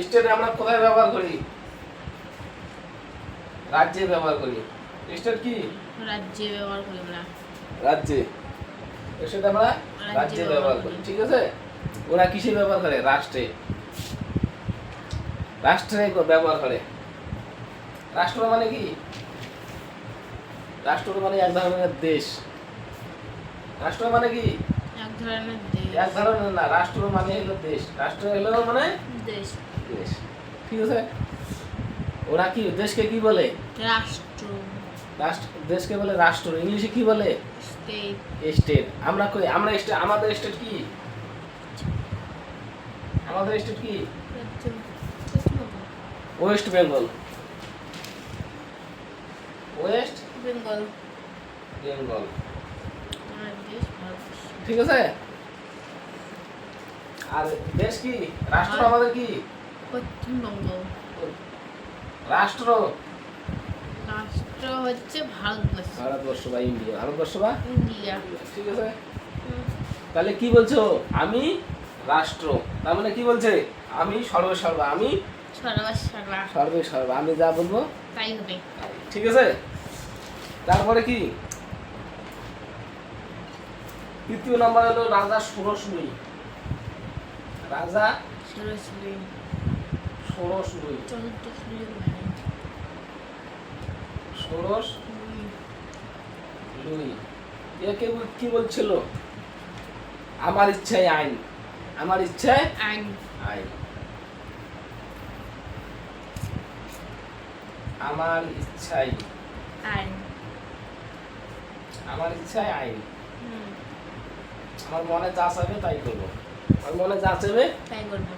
State আমরা কোথায় ব্যবহার করি? রাজ্যে ব্যবহার করি। স্টেট কি? রাজ্যে ব্যবহার করি আমরা। রাজ্যে। স্টেট আমরা রাজ্যে ব্যবহার করি, ঠিক আছে? ওরা কিসে ব্যবহার করে? রাষ্ট্রে। রাষ্ট্রে ব্যবহার করে। রাষ্ট্র মানে কি? রাষ্ট্র মানে এক ধরনের দেশ। রাষ্ট্র মানে কি? এক ধরনের দেশ। এক ধরনের না, রাষ্ট্র মানে হলো দেশ। রাষ্ট্র হলো মানে দেশ। দেশ, ঠিক আছে? ওরা কি দেশকে কি বলে? রাষ্ট্র। রাষ্ট্র দেশকে বলে রাষ্ট্র। ইংলিশে কি বলে? স্টেট। স্টেট। আমরা কই? আমরা স্টেট। আমাদের স্টেট কি? আমাদের স্টেট কি? রাজ্য। ওয়েস্ট বেঙ্গল। ওয়েস্ট বেঙ্গল। বেঙ্গল, আমার দেশ ভারতবর্ষ। ঠিক আছে? আর দেশ কি? রাষ্ট্র আমাদের কি? পশ্চিমবঙ্গ। রাষ্ট্র রাষ্ট্র হচ্ছে ভারতবর্ষ। ভারতবর্ষ বা ইন্ডিয়া। ভারতবর্ষ বা ইন্ডিয়া। ঠিক আছে? তাহলে কি বলছো? আমি রাষ্ট্র। তার মানে কি বলছে? আমি সর্বে সর্বা। আমি সর্বসর্বা। সর্বে সর্বা। আমি যা বলবো তাই হবে। ঠিক আছে? তারপরে কি? তৃতীয় নম্বর হলো রাজা ষোড়শময়ী। রাজা সরাসরি ষোড়শময়ী। চতুর্থ শ্রী ষোড়শময়ী। একে কি বলছিল? আমার ইচ্ছায় আইন। আমার ইচ্ছায় আইন। আইন। আমার ইচ্ছায় আইন। আমার ইচ্ছায় আইন। আমার মনে যা চাইবে তাই করবো। আমার মনে যা চাইবে তাই করবো।